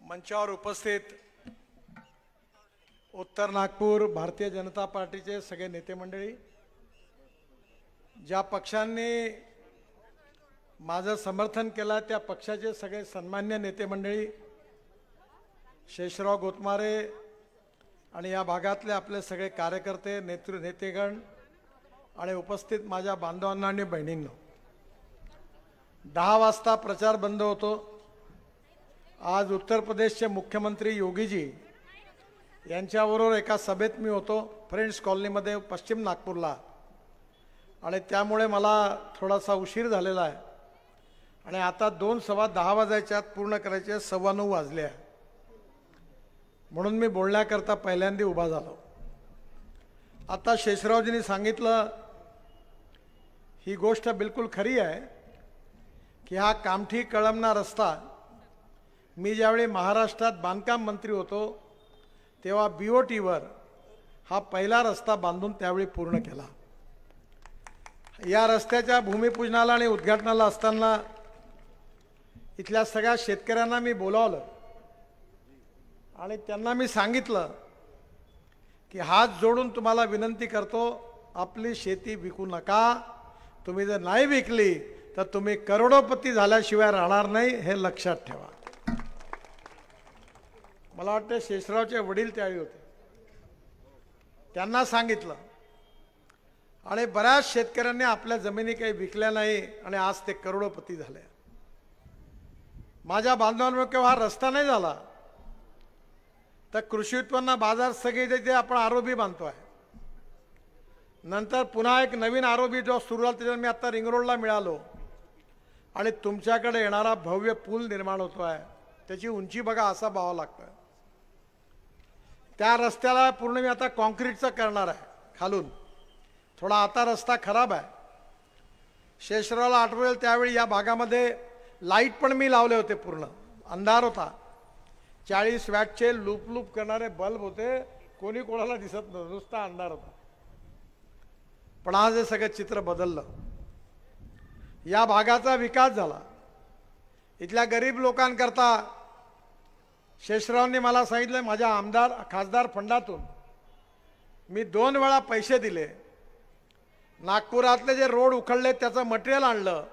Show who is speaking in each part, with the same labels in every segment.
Speaker 1: मंचावर उपस्थित उत्तर नागपूर भारतीय जनता पार्टीचे सगळे नेते मंडळी, ज्या पक्षांनी माझं समर्थन केलं त्या पक्षाचे सगळे सन्मान्य नेते मंडळी, शेषराव गोतमारे आणि या भागातले आपले सगळे कार्यकर्ते, नेतेगण आणि उपस्थित माझ्या बांधवांना आणि बहिणींनो, 10 वाजता प्रचार बंद होतो। आज उत्तर प्रदेशचे मुख्यमंत्री योगीजी यांच्याबरोबर एका सभेत मी होतो फ्रेंड्स कॉलनीमध्ये पश्चिम नागपूरला, आणि त्यामुळे मला थोडासा उशीर झालेला आहे आणि आता 2 सव्वा 10 वाजायच्या आत पूर्ण करायचे, 9:15 वाजले आहे, म्हणून मी बोलण्याकरता पहिल्यांदा उभा झालो। आता शेषरावजींनी सांगितलं ही गोष्ट बिलकुल खरी आहे की हा कामठी कळमना रस्ता मी ज्यावेळी महाराष्ट्रात बांधकाम मंत्री होतो तेव्हा बीओटीवर हा पहिला रस्ता बांधून त्यावेळी पूर्ण केला। या रस्त्याच्या भूमिपूजनाला आणि उद्घाटनाला असताना इथल्या सगळ्या शेतकऱ्यांना मी बोलावलं आणि त्यांना मी सांगितलं की हात जोडून तुम्हाला विनंती करतो, आपली शेती विकू नका। तुम्ही जर नाही विकली तर तुम्ही करोडोपती झाल्याशिवाय राहणार नाही, हे लक्षात ठेवा। मला वाटतं शेषरावचे वडील त्यावेळी होते, त्यांना सांगितलं आणि बऱ्याच शेतकऱ्यांनी आपल्या जमिनी काही विकल्या नाही आणि आज ते करोडोपती झाले। माझ्या बांधवांमुळे केव्हा हा रस्ता नाही झाला तर कृषी उत्पन्न बाजार सगळे आपण आरोबी बांधतोय, नंतर पुन्हा एक नवीन आरोबी जो सुरू झाला त्याच्यावर मी आता रिंग रोडला मिळालो आणि तुमच्याकडे येणारा भव्य पूल निर्माण होतोय, त्याची उंची बघा असा बावा लागतोय। त्या रस्त्याला पूर्ण मी आता कॉन्क्रीटचं करणार आहे खालून, थोडा आता रस्ता खराब आहे। शेषरावला आठवेल त्यावेळी या भागामध्ये लाईट पण मी लावले होते, पूर्ण अंधार होता, 40 वॅटचे लूप लूप करणारे बल्ब होते, कोणी कोणाला दिसत नव्हतं, नुसता अंधार होता। पण आज हे सगळं चित्र बदललं, या भागाचा विकास झाला। इथल्या गरीब लोकांकरता शेषरावांनी मला सांगितलं, माझ्या खासदार फंडातून मी 2 वेळा पैसे दिले, नागपुरातले जे रोड उखडले त्याचं मटेरियल आणलं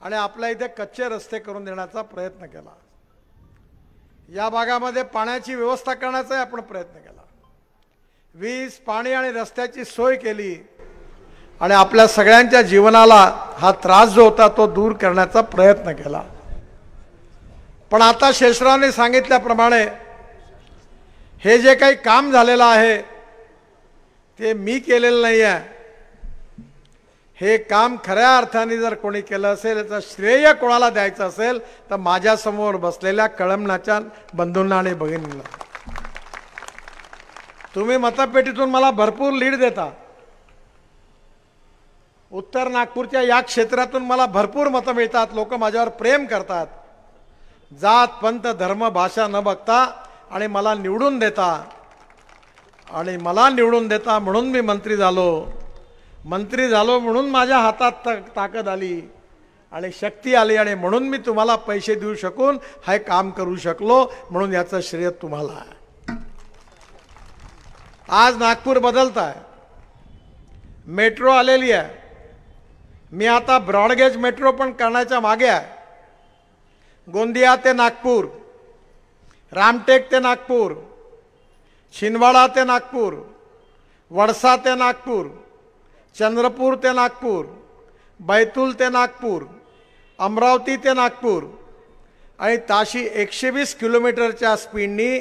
Speaker 1: आणि आपल्या इथे कच्चे रस्ते करून देण्याचा प्रयत्न केला। या भागामध्ये पाण्याची व्यवस्था करण्याचा आपण प्रयत्न केला, वीज, पाणी आणि रस्त्याची सोय केली आणि आपल्या सगळ्यांच्या जीवनाला हा त्रास जो होता तो दूर करण्याचा प्रयत्न केला। पण आता शेषरावांनी सांगितल्याप्रमाणे हे जे काही काम झालेलं आहे ते मी केलेलं नाही आहे, हे काम खऱ्या अर्थाने जर कोणी केलं असेल तर श्रेय कोणाला द्यायचं असेल तर माझ्यासमोर बसलेल्या कळमनाच्या बंधूंना आणि भगिनींना। तुम्ही मतपेटीतून मला भरपूर लीड देता, उत्तर नागपूरच्या या क्षेत्रातून मला भरपूर मतं मिळतात, लोक माझ्यावर प्रेम करतात, जात पंथ धर्म भाषा न बघता, आणि मला निवडून देता म्हणून मी मंत्री झालो म्हणून माझ्या हातात ताकद आली आणि शक्ती आली आणि म्हणून मी तुम्हाला पैसे देऊ शकून हे काम करू शकलो, म्हणून याचं श्रेय तुम्हाला आहे। आज नागपूर बदलत आहे, मेट्रो आलेली आहे, मी आता ब्रॉडगेज मेट्रो पण करण्याच्या मागे आहे। गोंदिया ते नागपूर, रामटेक ते नागपूर, छिंदवाडा ते नागपूर, वडसा ते नागपूर, चंद्रपूर ते नागपूर, बैतूल ते नागपूर, अमरावती ते नागपूर आणि ताशी 120 किलोमीटरच्या स्पीडनी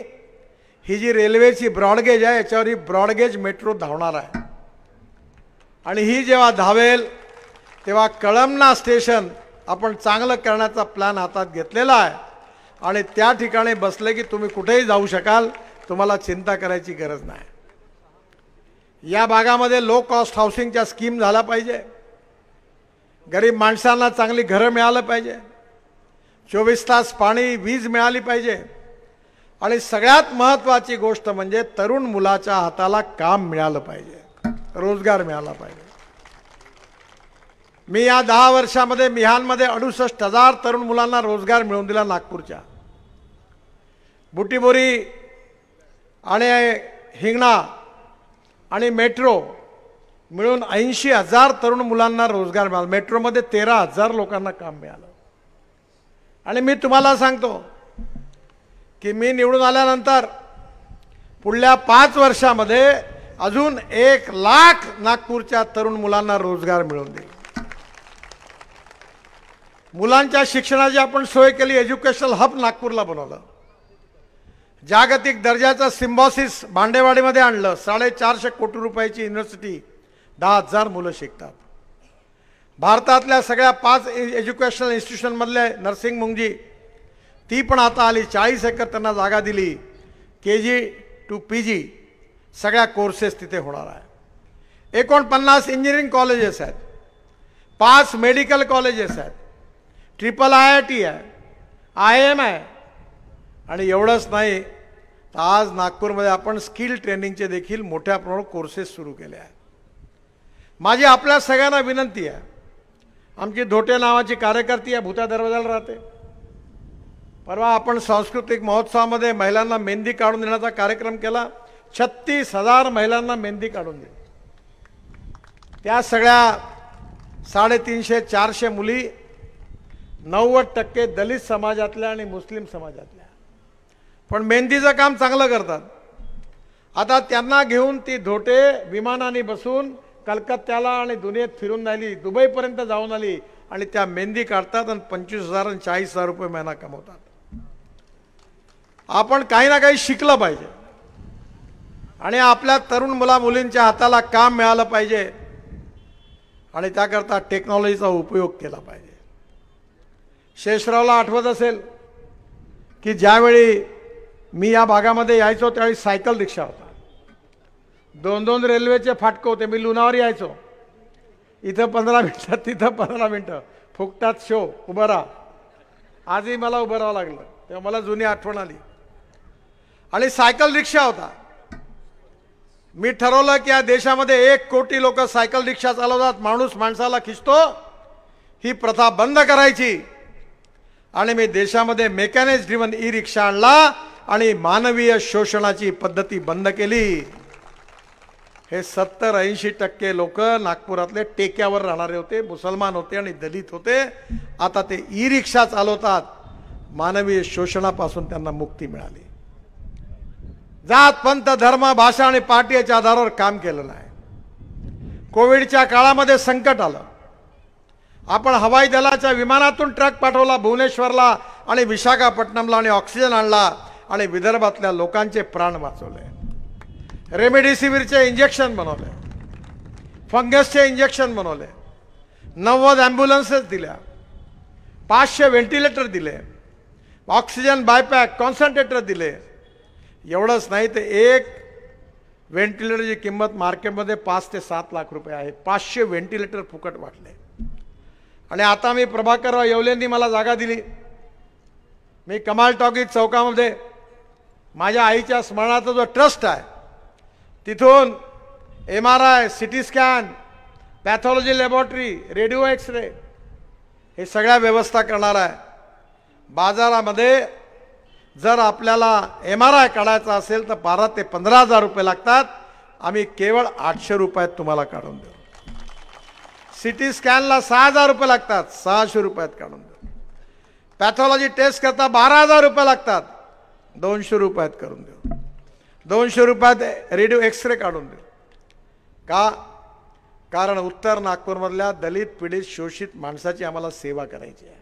Speaker 1: ही जी रेल्वेची ब्रॉडगेज आहे याच्यावर ही ब्रॉडगेज मेट्रो धावणार आहे। आणि ही जेव्हा धावेल तेव्हा कळमना स्टेशन आपण चांगलं करण्याचा प्लॅन हातात घेतलेला आहे आणि त्या ठिकाणी बसले की तुम्ही कुठेही जाऊ शकाल, तुम्हाला चिंता करायची गरज नाही। या भागामध्ये लो कॉस्ट हाऊसिंगच्या स्कीम झाल्या पाहिजे, गरीब माणसांना चांगली घरं मिळालं पाहिजे, 24 तास पाणी वीज मिळाली पाहिजे आणि सगळ्यात महत्त्वाची गोष्ट म्हणजे तरुण मुलाच्या हाताला काम मिळालं पाहिजे, रोजगार मिळाला पाहिजे। मी या 10 वर्षामध्ये मिहानमध्ये 68,000 तरुण मुलांना रोजगार मिळवून दिला नागपूरच्या। बुटीबोरी आणि हिंगणा आणि मेट्रो मिळून 80,000 तरुण मुलांना रोजगार मिळाला. मेट्रोमध्ये 13,000 लोकांना काम मिळालं. आणि मी तुम्हाला सांगतो की मी निवडून आल्यानंतर पुढल्या 5 वर्षामध्ये अजून 1 लाख नागपूरच्या तरुण मुलांना रोजगार मिळवून देईल. मुलांच्या शिक्षणाची आपण सोय केली. एज्युकेशनल हब नागपूरला बनवलं. जागतिक दर्जाचं सिम्बॉसिस भांडेवाडीमध्ये आणलं. 450 कोटी रुपयाची युनिव्हर्सिटी, 10,000 मुलं शिकतात. भारतातल्या सगळ्या 5 एज्युकेशनल इन्स्टिट्यूशनमधले नर्सिंग मुंगजी ती पण आता आली. 40 एकर त्यांना जागा दिली. KG to PG सगळ्या कोर्सेस तिथे होणार आहे. 49 इंजिनिअरिंग कॉलेजेस आहेत, 5 मेडिकल कॉलेजेस आहेत, ट्रिपल IIT आहे, IIM आहे. आणि एवढंच नाही तर आज नागपूरमध्ये आपण स्किल ट्रेनिंगचे देखील मोठ्या प्रमाणात कोर्सेस सुरू केले आहेत. माझी आपल्या सगळ्यांना विनंती आहे. आमची धोटे नावाची कार्यकर्ती आहे, भूता दरवाजाला राहते. परवा आपण सांस्कृतिक महोत्सवामध्ये महिलांना मेहंदी काढून देण्याचा कार्यक्रम केला. 36,000 महिलांना मेहंदी काढून दिली. त्या सगळ्या 350-400 मुली 90% दलित समाजातल्या आणि मुस्लिम समाजातल्या, पण मेहंदीचं काम चांगलं करतात. आता त्यांना घेऊन ती धोटे विमानाने बसून कलकत्त्याला आणि दुनियेत फिरून आली, दुबईपर्यंत जाऊन आली आणि त्या मेहंदी काढतात आणि 25,000 आणि 40,000 रुपये महिना कमवतात. आपण काही ना काही शिकलं पाहिजे आणि आपल्या तरुण मुला मुलींच्या हाताला काम मिळालं पाहिजे आणि त्याकरता टेक्नॉलॉजीचा उपयोग केला पाहिजे. शेषरावला आठवत असेल की ज्यावेळी मी या भागामध्ये यायचो त्यावेळी सायकल रिक्षा होता. 2-2 रेल्वेचे फाटक होते. मी लुणावर यायचो. इथं 15 मिनिटं, तिथं 15 मिनिटं, फुकटात शो, उभं राहा. आजही मला उभं राहावं लागलं. तेव्हा मला जुनी आठवण आली. आणि सायकल रिक्षा होता. मी ठरवलं की या देशामध्ये 1 कोटी लोक सायकल रिक्षा चालवतात, माणूस माणसाला खिचतो, ही प्रथा बंद करायची. आणि मी देशामध्ये मेकॅनिक्स ड्रिव्हन ई-रिक्षा आणला आणि मानवीय शोषणाची पद्धती बंद केली. हे 70-80% लोक नागपुरातले टेक्यावर राहणारे होते, मुसलमान होते आणि दलित होते. आता ते ई-रिक्षा चालवतात. मानवीय शोषणापासून त्यांना मुक्ती मिळाली. जात, पंथ, धर्म, भाषा आणि पार्टी याच्या आधारावर काम केलं नाही. कोविडच्या काळामध्ये संकट आलं. आपण हवाई दलाच्या विमानातून ट्रक पाठवला भुवनेश्वरला आणि विशाखापट्टणमला आणि ऑक्सिजन आणला आणि विदर्भातल्या लोकांचे प्राण वाचवले. रेमडेसिवीरचे इंजेक्शन बनवले, फंगसचे इंजेक्शन बनवले, 90 ॲम्ब्युलन्सेस दिल्या, 500 व्हेंटिलेटर दिले, ऑक्सिजन बायपॅक कॉन्सन्ट्रेटर दिले. एवढंच नाही तर एक व्हेंटिलेटरची किंमत मार्केटमध्ये 5 ते 7 लाख रुपये आहे. 500 व्हेंटिलेटर फुकट वाटले. आणि आता मी प्रभाकरराव येवलेंनी मला जागा दिली. मी कमाल टॉकीज चौकामध्ये माझ्या आईच्या स्मरणाचा जो ट्रस्ट आहे तिथून MRI, CT scan, pathology laboratory, radio xray हे सगळ्या व्यवस्था करणार आहे. बाजारामध्ये जर आपल्याला MRI काढायचा असेल तर 12,000 ते 15,000 रुपये लागतात. आम्ही केवळ 800 रुपयात तुम्हाला काढून देऊ. CT स्कॅनला 6,000 रुपये लागतात, 600 रुपयात काढून देऊ. पॅथॉलॉजी टेस्ट करता 12,000 रुपये लागतात, 200 रुपयात करून देऊ. 200 रुपयात रेडिओ एक्सरे काढून देऊ. का? कारण उत्तर नागपूरमधल्या दलित, पीडित, शोषित माणसाची आम्हाला सेवा करायची आहे.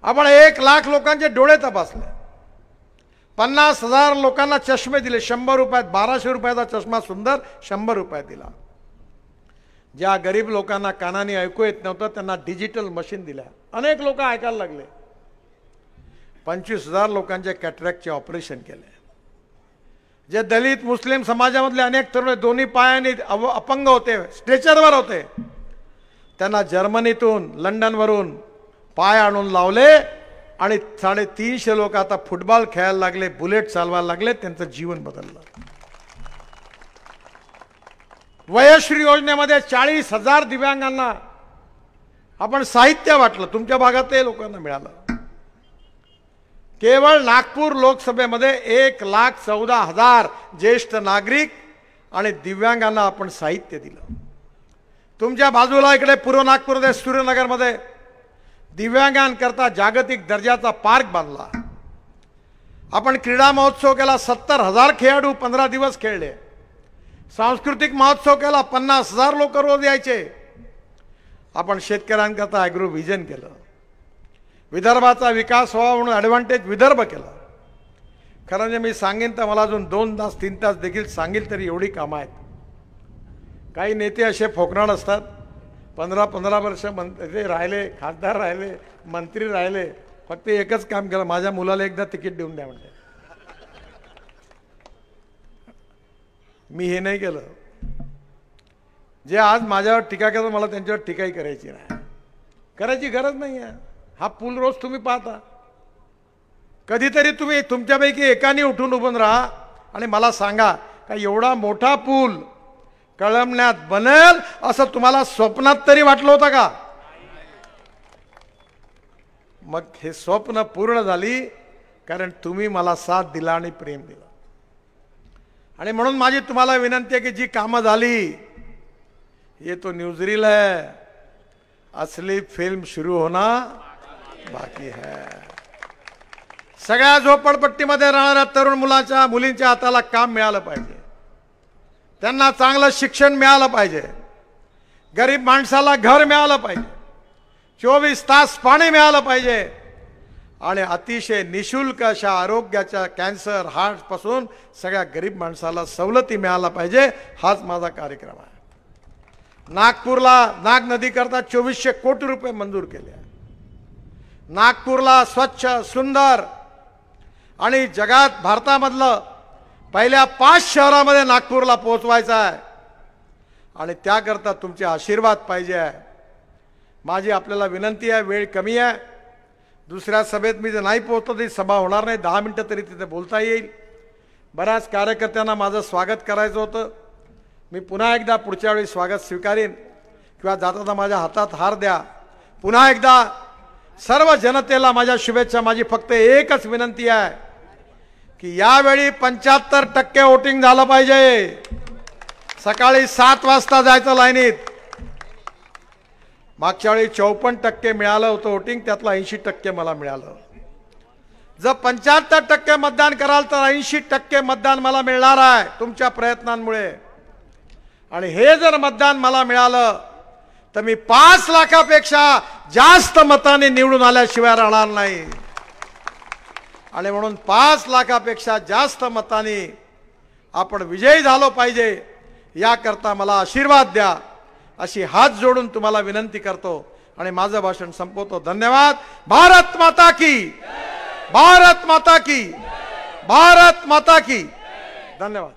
Speaker 1: आपण 1 लाख लोकांचे डोळे तपासले, 50,000 लोकांना चष्मे दिले. 100 रुपयात, 1200 रुपयाचा चष्मा सुंदर 100 रुपयात दिला. ज्या गरीब लोकांना कानाने ऐकू येत नव्हतं त्यांना डिजिटल मशीन दिल्या. अनेक लोक ऐकायला लागले. 25,000 लोकांचे कॅटरॅक्टचे ऑपरेशन केले. जे दलित मुस्लिम समाजामधले अनेक तरुण दोन्ही पायाने अपंग होते, स्ट्रेचरवर होते, त्यांना जर्मनीतून, लंडनवरून पाय आणून लावले आणि 350 लोक आता फुटबॉल खेळायला लागले, बुलेट चालवायला लागले. त्यांचं जीवन बदललं. वयश्री योजनेमध्ये 40,000 दिव्यांगांना आपण साहित्य वाटलं. तुमच्या भागातही लोकांना मिळालं. केवळ नागपूर लोकसभेमध्ये 1,14,000 ज्येष्ठ नागरिक आणि दिव्यांगांना आपण साहित्य दिलं। तुमच्या बाजूला इकडे पूर्व नागपूरमध्ये सूर्यनगरमध्ये दिव्यांगांकरता जागतिक दर्जाचा पार्क बांधला। आपण क्रीडा महोत्सव केला, 70,000 खेळाडू 15 दिवस खेळले। सांस्कृतिक महोत्सव केला, 50,000 लोक रोज यायचे। आपण शेतकऱ्यांकरता ॲग्रो व्हिजन केलं, विदर्भाचा विकास व्हावा म्हणून ॲडव्हान्टेज विदर्भ केला। खरं म्हणजे मी सांगेन तर मला अजून 2 तास 3 तास देखील सांगेल तरी एवढी कामं आहेत। काही नेते असे फोकणाड असतात, 15-15 वर्ष मंत्री राहिले, खासदार राहिले, मंत्री राहिले, फक्त एकच काम केलं, माझ्या मुलाला एकदा तिकीट देऊन द्या म्हणजे। मी हे नाही केलं। जे आज माझ्यावर टीका करतात मला त्यांच्यावर टीकाही करायची नाही, करायची गरज नाही आहे। हा पूल रोज तुम्ही पाहता, कधीतरी तुम्ही तुमच्यापैकी एकाने उठून उभं राहा आणि मला सांगा का एवढा मोठा पूल कळमण्यात बनेल असं तुम्हाला स्वप्नात तरी वाटलं होतं का? मग हे स्वप्न पूर्ण झाली कारण तुम्ही मला साथ दिला आणि प्रेम दिला। आणि म्हणून माझी तुम्हाला विनंती आहे की जी कामं झाली ये तो न्यूज़रील है, असली फिल्म शुरू होना बाकी है। सगळ्या झोपडपट्टीमध्ये राहणाऱ्या तरुण मुलांच्या मुलींच्या हाताला काम मिळालं पाहिजे, त्यांना चांगलं शिक्षण मिळालं पाहिजे, गरीब माणसाला घर मिळालं पाहिजे, 24 तास पाणी मिळालं पाहिजे आणि अतिशय निशुल्क अशा आरोग्याच्या कॅन्सर हार्ट पासून सगळ्या गरीब माणसाला सवलती मिळाला पाहिजे। हाच माझा कार्यक्रम आहे। नागपूरला नाग नदी करता 2400 कोटी रुपये मंजूर केले। नागपूरला स्वच्छ सुंदर आणि जगात भारतामधलं पहिल्या 5 शहरामध्ये नागपूरला पोहोचवायचं आहे आणि त्याकरता तुमचे आशीर्वाद पाहिजे आहे। माझी आपल्याला विनंती आहे, वेळ कमी आहे, दुसऱ्या सभेत मी जर नाही पोहोचलो तरी सभा होणार नाही, 10 मिनिटं तरी तिथे बोलता येईल। बऱ्याच कार्यकर्त्यांना माझं स्वागत करायचं होतं, मी पुन्हा एकदा पुढच्या वेळी स्वागत स्वीकारेन किंवा जाताना माझ्या हातात हार द्या। पुन्हा एकदा सर्व जनतेला माझ्या शुभेच्छा। माझी फक्त एकच विनंती आहे की यावेळी 75% वोटिंग झालं पाहिजे। सकाळी 7 वाजता जायचं लाईनीत। मागच्या वेळी 54% मिळालं होतं वोटिंग, त्यातलं 80% मला मिळालं। जर 75% मतदान कराल तर 80% मतदान मला मिळणार आहे तुमच्या प्रयत्नांमुळे। आणि हे जर मतदान मला मिळालं तर मी 5 लाखापेक्षा जास्त मताने निवडून आल्याशिवाय राहणार नाही। आणि म्हणून 5 लाखापेक्षा जास्त मताने आपण विजयी झालो पाहिजे, याकरता मला आशीर्वाद द्या अशी हात जोडून तुम्हाला विनंती करतो आणि माझं भाषण संपवतो। धन्यवाद। भारत माता की, भारत माता की, भारत माता की। धन्यवाद।